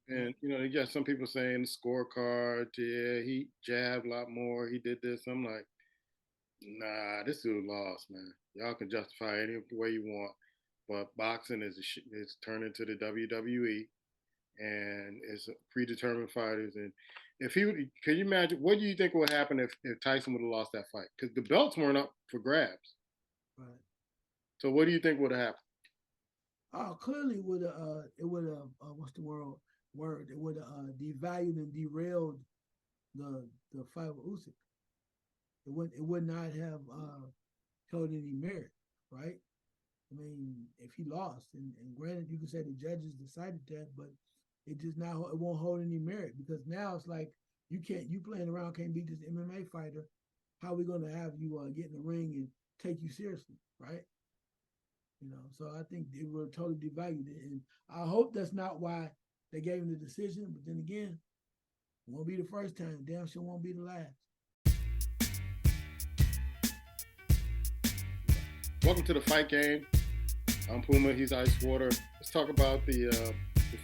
And you got some people saying the scorecard, yeah, he jabbed a lot more, he did this. I'm like, nah, this dude lost, man. Y'all can justify any way you want, but boxing is turned into the WWE, and it's predetermined fighters. And if he would, can you imagine? What do you think would happen if Tyson would have lost that fight? Because the belts weren't up for grabs. right. So what do you think would have happened? Oh, clearly would it would have what's the word? It would have devalued and derailed the fight with Usyk. It would not have held any merit, right? I mean, if he lost, and granted, you can say the judges decided that, but it just now it won't hold any merit because now it's like you playing around can't beat this MMA fighter. How are we going to have you get in the ring and take you seriously, right? So I think it will totally devalue it, and I hope that's not why they gave him the decision. But then again, it won't be the first time. Damn sure won't be the last. Welcome to the fight game. I'm Puma. He's Icewater. Let's talk about the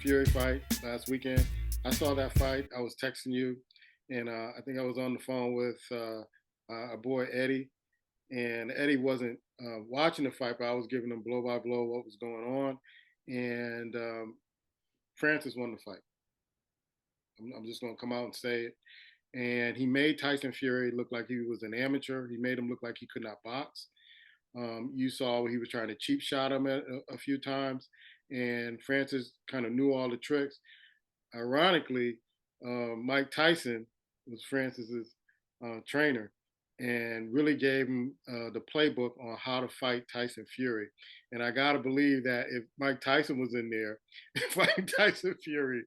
Fury fight last weekend. I saw that fight. I was texting you, and I think I was on the phone with our boy Eddie, and Eddie wasn't watching the fight, but I was giving him blow by blow what was going on, and Francis won the fight. I'm just going to come out and say it. And he made Tyson Fury look like he was an amateur. He made him look like he could not box. You saw he was trying to cheap shot him a few times, and Francis kind of knew all the tricks. Ironically, Mike Tyson was Francis's trainer and really gave him the playbook on how to fight Tyson Fury. And I got to believe that if Mike Tyson was in there fighting Tyson Fury,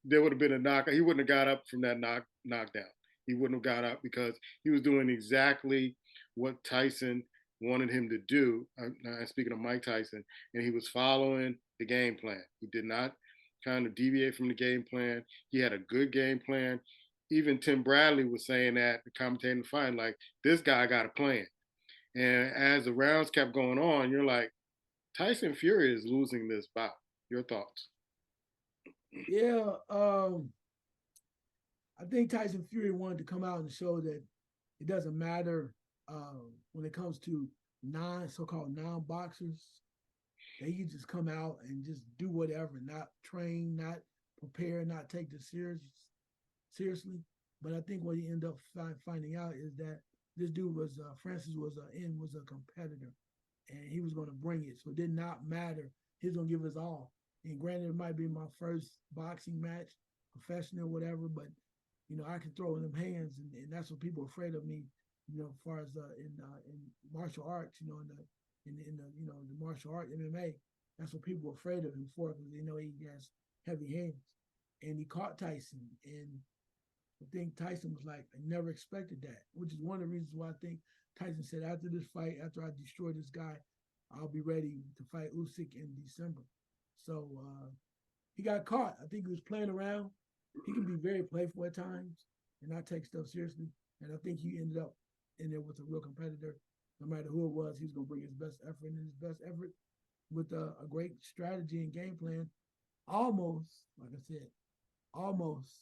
there would have been a knockout. He wouldn't have got up from that knockdown. He wouldn't have got up because he was doing exactly what Tyson wanted him to do. I'm speaking of Mike Tyson, and he was following the game plan. He did not kind of deviate from the game plan. He had a good game plan. Even Tim Bradley was saying that, the commentating the fight, like, this guy got a plan. And as the rounds kept going on, you're like, Tyson Fury is losing this bout. Your thoughts? Yeah, I think Tyson Fury wanted to come out and show that it doesn't matter when it comes to so-called non-boxers. They can just come out and just do whatever, not train, not prepare, not take this seriously. But I think what he ended up finding out is that this dude was Francis was a competitor, and he was going to bring it. So it did not matter. He was going to give us all. And granted, it might be my first boxing match, professional, whatever, but I can throw in them hands, and that's what people are afraid of me. As far as in martial arts, in the the martial art MMA, that's what people are afraid of him for because they know he has heavy hands, and he caught Tyson, and I think Tyson was like, I never expected that, which is one of the reasons why I think Tyson said after this fight, after I destroy this guy, I'll be ready to fight Usyk in December. So he got caught. I think he was playing around. He can be very playful at times and not take stuff seriously. And I think he ended up in there with a real competitor. No matter who it was, he was going to bring his best effort and his best effort with a great strategy and game plan. Almost, like I said, almost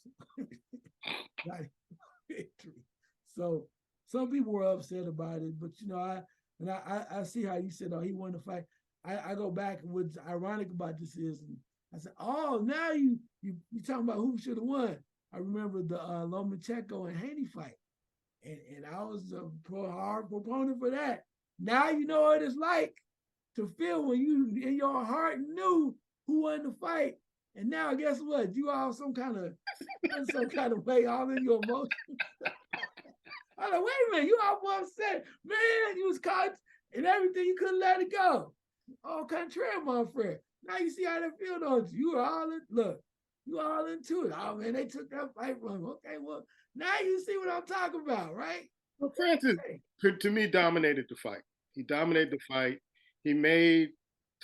got victory. So some people were upset about it, but I see how you said, oh, he won the fight. I go back and what's ironic about this is, and I said, oh, now you talking about who should have won. I remember the Lomachenko and Haney fight, and I was a hard proponent for that. Now you know what it's like to feel when you in your heart knew who won the fight, and now guess what? You all some kind of way all in your emotions. I'm like, wait a minute, you all upset, man. You was caught and everything. You couldn't let it go. All contrary, my friend. Now you see how they feel, don't you? You were all in. Look, you all into it. Oh man, they took that fight from him. Okay, well now you see what I'm talking about, right? Well, Francis, Hey, to me, dominated the fight. He dominated the fight. He made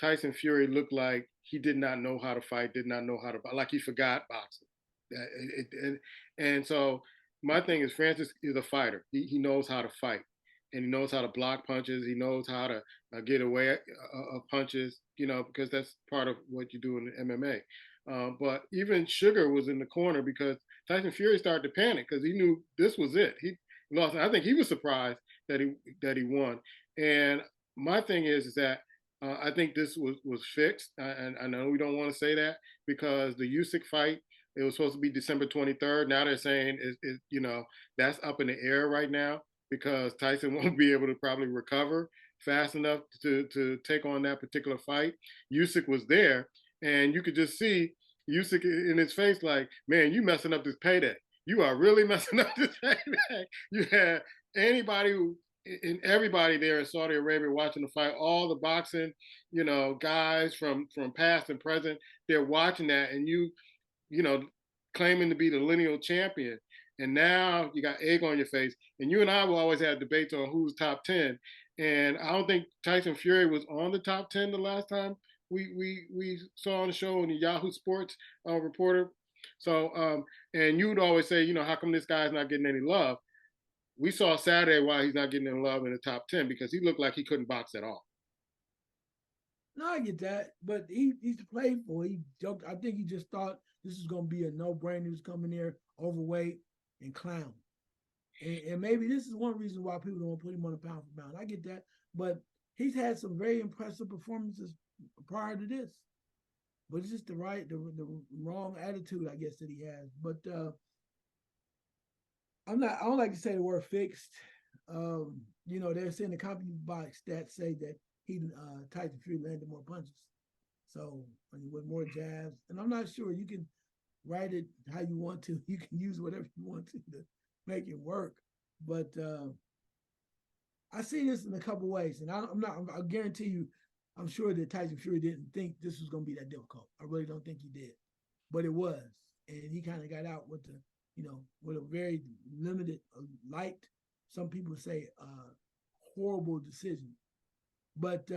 Tyson Fury look like he did not know how to fight, did not know how to, like he forgot boxing. And so my thing is, Francis is a fighter. He knows how to fight, and he knows how to block punches. He knows how to get away of punches. Because that's part of what you do in MMA. But even Sugar was in the corner because Tyson Fury started to panic because he knew this was it. He lost. I think he was surprised that he won. And my thing is that I think this was fixed. And I know we don't want to say that because the Usyk fight, it was supposed to be December 23rd. Now they're saying that's up in the air right now because Tyson won't be able to probably recover fast enough to take on that particular fight. Usyk was there, and you could just see Usyk in his face, like, man, you messing up this payday. You are really messing up this payday. You had anybody who and everybody there in Saudi Arabia watching the fight, all the boxing, guys from past and present, they're watching that, and you know, claiming to be the lineal champion. And now you got egg on your face. And you and I will always have debates on who's top 10. And I don't think Tyson Fury was on the top 10 the last time we saw on the show in the Yahoo Sports reporter. So, and you would always say, how come this guy's not getting any love? We saw Saturday why he's not getting any love in the top 10 because he looked like he couldn't box at all. No, I get that, but he's played for. He joked. I think he just thought this was going to be a no-brainer. He was coming there overweight and clown, and maybe this is one reason why people don't put him on a pound for pound. I get that, but he's had some very impressive performances prior to this. But it's just the wrong attitude, I guess, that he has. But I don't like to say the word fixed. They're saying the company box stats say that he Tyson Fury landed more punches. So with more jabs. And I'm not sure you can write it how you want to. You can use whatever you want to make it work. But I see this in a couple ways. And I guarantee you, I'm sure that Tyson Fury didn't think this was going to be that difficult. I really don't think he did. But it was. And he kind of got out with with a very limited, light, some people say horrible decision. But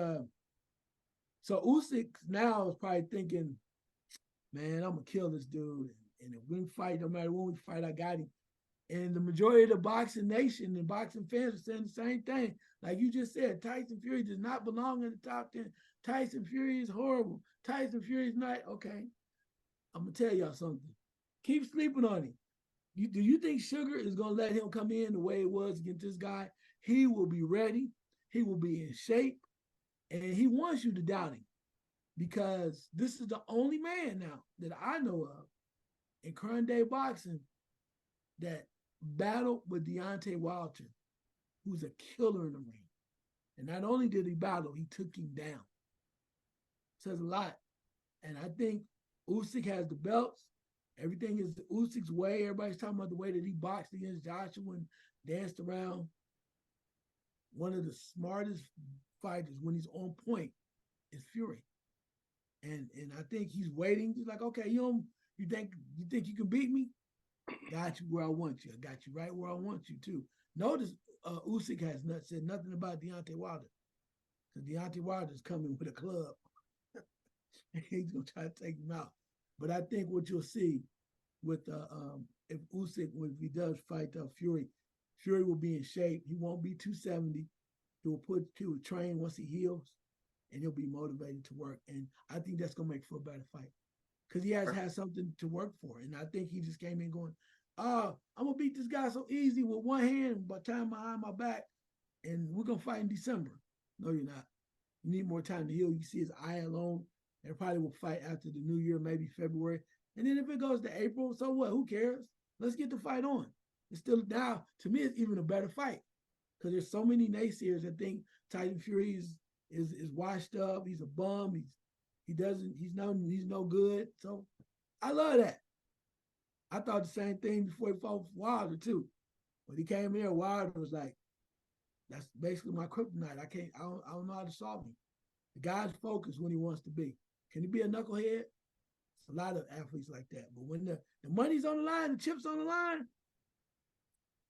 so Usyk now is probably thinking, man, I'm gonna kill this dude, and if we fight, no matter when we fight, I got him. And the majority of the boxing nation and boxing fans are saying the same thing. Like you just said, Tyson Fury does not belong in the top 10. Tyson Fury is horrible. Tyson Fury is not okay. I'm gonna tell y'all something. Keep sleeping on him. Do you think Sugar is gonna let him come in the way it was against this guy? He will be ready. He will be in shape. And he wants you to doubt him because this is the only man now that I know of in current day boxing that battled with Deontay Wilder, who's a killer in the ring. And not only did he battle, he took him down. Says a lot. And I think Usyk has the belts. Everything is Usyk's way. Everybody's talking about the way that he boxed against Joshua and danced around. One of the smartest fighters when he's on point is Fury. And I think he's waiting. He's like, okay, you think you can beat me? Got you where I want you. I got you right where I want you too. Notice Usyk has said nothing about Deontay Wilder. Because Deontay Wilder is coming with a club. He's gonna try to take him out. But I think what you'll see with if Usyk, if he does fight Fury, Fury will be in shape. He won't be 270. He will train once he heals, and he'll be motivated to work. And I think that's gonna make for a better fight because he has had something to work for. And I think he just came in going, I'm gonna beat this guy so easy with one hand, by tying behind my back, and we're gonna fight in December. No, you're not. You need more time to heal. You see his eye alone. They probably will fight after the new year, maybe February. And then if it goes to April, so what? Who cares? Let's get the fight on. It's still now, to me, it's even a better fight. Because there's so many naysayers that think Tyson Fury is washed up, he's a bum, he's no good. So I love that. I thought the same thing before he fought Wilder too. When he came here, Wilder was like, that's basically my kryptonite. I don't know how to solve him. The guy's focused when he wants to be. Can he be a knucklehead? It's a lot of athletes like that. But when the money's on the line, the chips on the line,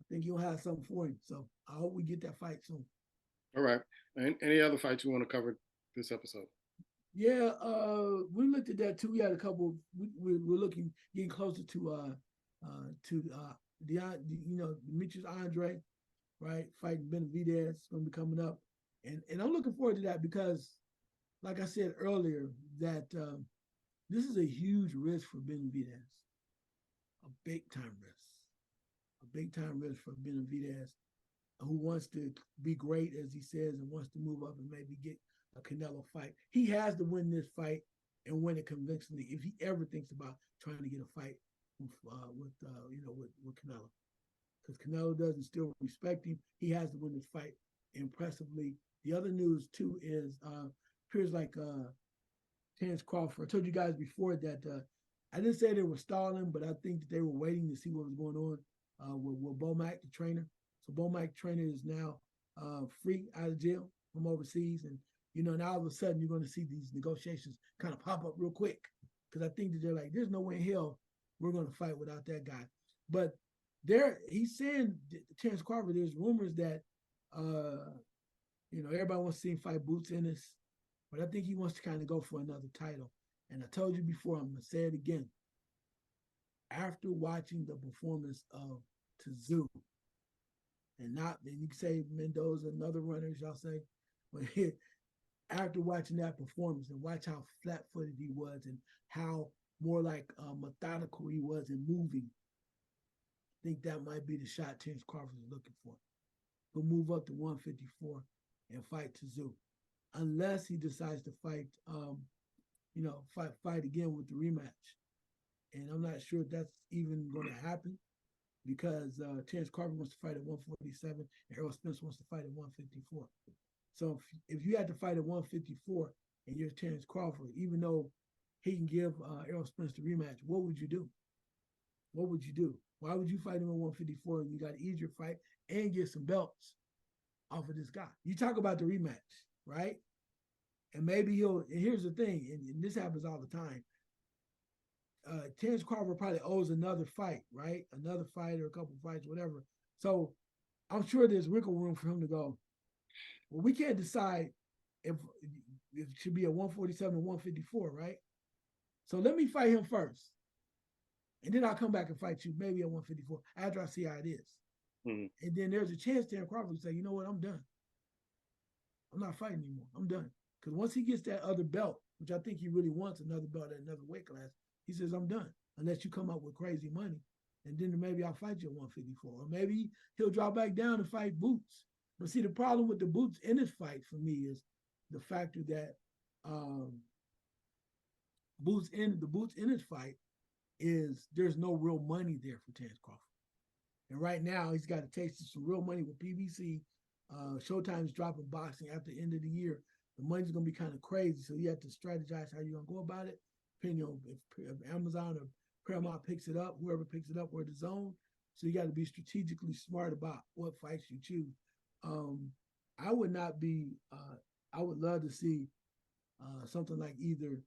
I think you'll have something for him. So I hope we get that fight soon. All right. And any other fights you want to cover this episode? Yeah, we looked at that too. We had a couple. We're getting closer to Demetrius Andre, right? Fighting Benavidez is going to be coming up, and I'm looking forward to that because, like I said earlier, that This is a huge risk for Benavidez, a big time risk, a big time risk for Benavidez, who wants to be great, as he says, and wants to move up and maybe get a Canelo fight. He has to win this fight and win it convincingly if he ever thinks about trying to get a fight with Canelo, because Canelo doesn't still respect him. He has to win this fight impressively. The other news too is appears like Terence Crawford. I told you guys before that I didn't say they were stalling, but I think that they were waiting to see what was going on with Bomac, the trainer. So Bomac trainer is now free out of jail from overseas, and now all of a sudden you're going to see these negotiations kind of pop up real quick, because I think that they're like, there's no way in hell we're going to fight without that guy. But he's saying, Terence Crawford, there's rumors that everybody wants to see him fight Boots Ennis, but I think he wants to kind of go for another title. And I told you before, I'm going to say it again. After watching the performance of Tszyu, and you can say Mendoza, another runner, y'all say, but after watching that performance and watch how flat-footed he was and how more like methodical he was in moving, I think that might be the shot Terence Crawford is looking for. He'll move up to 154 and fight Tszyu, unless he decides to fight again with the rematch. And I'm not sure if that's even going to happen, because Terence Crawford wants to fight at 147 and Errol Spence wants to fight at 154. So if you had to fight at 154 and you're Terence Crawford, even though he can give Errol Spence the rematch, what would you do? What would you do? Why would you fight him at 154 and you got to ease your fight and get some belts off of this guy? You talk about the rematch, right? And maybe and here's the thing, and this happens all the time. Terence Crawford probably owes another fight, right? Another fight or a couple fights, whatever. So I'm sure there's wiggle room for him to go, well, we can't decide if it should be a 147 or 154, right? So let me fight him first. And then I'll come back and fight you maybe at 154 after I see how it is. Mm-hmm. And then there's a chance Terence Crawford will say, you know what, I'm done. I'm not fighting anymore. I'm done. Because once he gets that other belt, which I think he really wants, another belt at another weight class, he says, I'm done. Unless you come up with crazy money. And then maybe I'll fight you at 154. Or maybe he'll drop back down and fight Boots. But see, the problem with the Boots in this fight for me is the factor that the Boots in this fight is there's no real money there for Terence Crawford. And right now, he's got to taste some real money with PBC. Showtime's dropping boxing after the end of the year. The money's going to be kind of crazy, so you have to strategize how you're going to go about it, depending on if Amazon or Paramount picks it up, whoever picks it up, or the zone. So you got to be strategically smart about what fights you choose. I would love to see something like either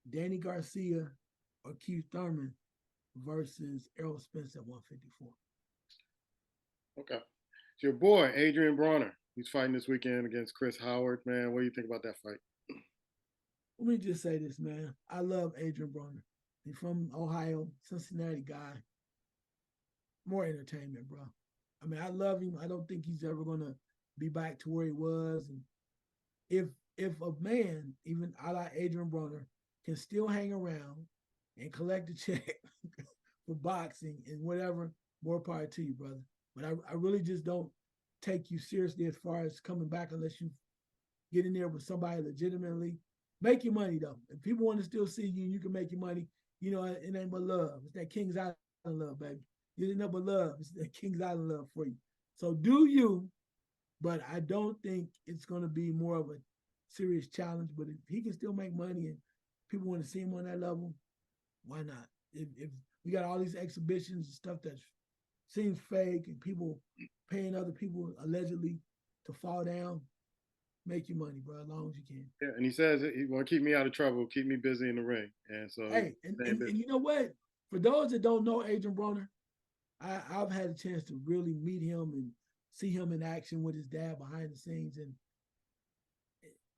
Danny Garcia or Keith Thurman versus Errol Spence at 154. Okay. It's your boy, Adrian Bronner. He's fighting this weekend against Chris Howard. Man, what do you think about that fight? Let me just say this, man. I love Adrian Bronner. He's from Ohio, Cincinnati guy. More entertainment, bro. I mean, I love him. I don't think he's ever going to be back to where he was. And if a man, even a la Adrian Bronner, can still hang around and collect a check for boxing and whatever, more power to you, brother. But I really just don't take you seriously as far as coming back unless you get in there with somebody legitimately. Make your money, though. If people want to still see you and you can make your money, it ain't but love. It's that King's Island love, baby. It ain't nothing but love. It's that King's Island love for you. So do you, but I don't think it's going to be more of a serious challenge. But if he can still make money and people want to see him on that level, why not? If we got all these exhibitions and stuff that seems fake and people paying other people allegedly to fall down, make your money, bro, as long as you can. Yeah, and he says he want to keep me out of trouble, keep me busy in the ring. And so, hey, and you know what? For those that don't know Adrian Bronner, I've had a chance to really meet him and see him in action with his dad behind the scenes. And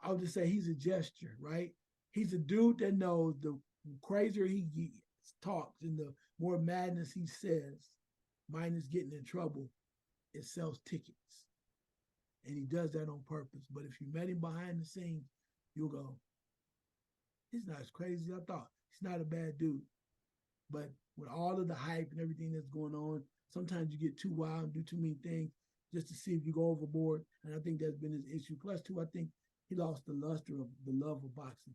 I'll just say he's a gesture, right? He's a dude that knows the crazier he talks and the more madness he says, minus getting in trouble, it sells tickets. And he does that on purpose. But if you met him behind the scenes, you'll go, He's not as crazy as I thought. He's not a bad dude. But with all of the hype and everything that's going on, sometimes you get too wild and do too many things just to see if you go overboard. And I think that's been his issue. Plus, too, I think he lost the luster of the love of boxing.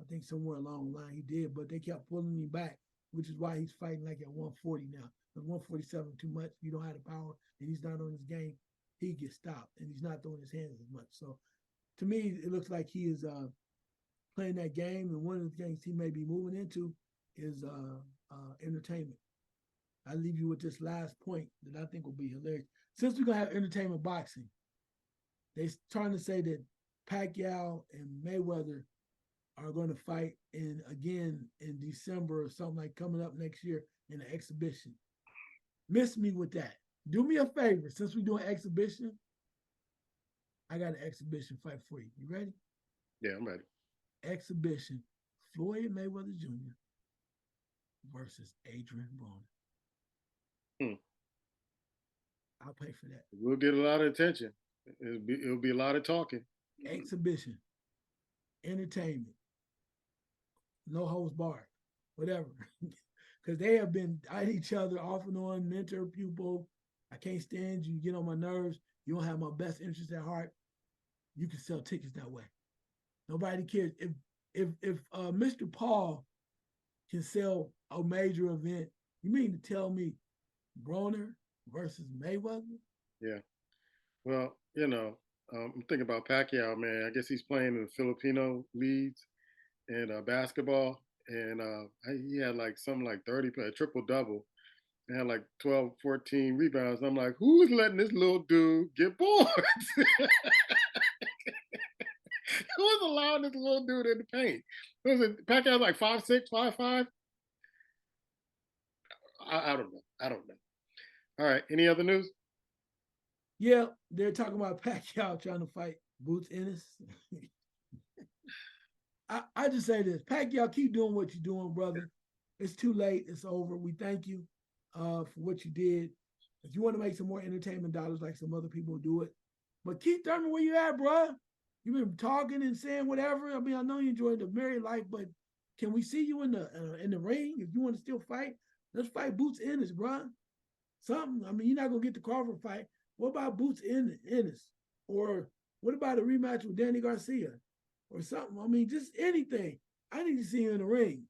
I think somewhere along the line he did, but they kept pulling him back, which is why he's fighting like at 140 now. At 147 too much. You don't have the power, and he's not on his game. He gets stopped, and he's not throwing his hands as much. So, to me, it looks like he is playing that game, and one of the things he may be moving into is entertainment. I leave you with this last point that I think will be hilarious. Since we're gonna have entertainment boxing, they're trying to say that Pacquiao and Mayweather are going to fight again in December or something like coming up next year in an exhibition. Miss me with that. Do me a favor, since we're doing exhibition, I got an exhibition fight for you. You ready? Yeah, I'm ready. Exhibition: Floyd Mayweather Jr. versus Adrian Broner. I'll pay for that. We'll get a lot of attention. It'll be a lot of talking. Exhibition, entertainment, no holds barred, whatever. Because they have been at each other off and on, mentor, pupil. I can't stand you. You get on my nerves. You don't have my best interest at heart. You can sell tickets that way. Nobody cares. If Mr. Paul can sell a major event, you mean to tell me Broner versus Mayweather? Yeah. Well, I'm thinking about Pacquiao, man. I guess he's playing in the Filipino leagues in basketball, and he had like something like 30, a triple double, and had like 12, 14 rebounds. I'm like, who's letting this little dude get bored? Who's allowing this little dude in the paint? Was it Pacquiao like 5'6", 5'5"? I don't know. I don't know. All right. Any other news? Yeah, they're talking about Pacquiao trying to fight Boots Ennis. I just say this: Pacquiao, keep doing what you're doing, brother. It's too late. It's over. We thank you for what you did. If you want to make some more entertainment dollars, like some other people do it, but keep Thurman where you at, bro. You've been talking and saying whatever. I mean, I know you enjoyed the married life, but can we see you in the ring? If you want to still fight, let's fight Boots Ennis, bro. Something. I mean, you're not gonna get the Crawford fight. What about Boots Ennis? Or what about a rematch with Danny Garcia? Or something. I mean, just anything. I need to see you in the ring.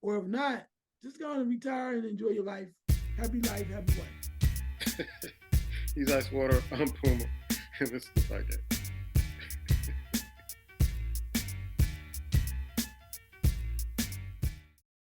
Or if not, just go and retire and enjoy your life. Happy life, happy life. He's Icewater, I'm Puma, and this is the podcast.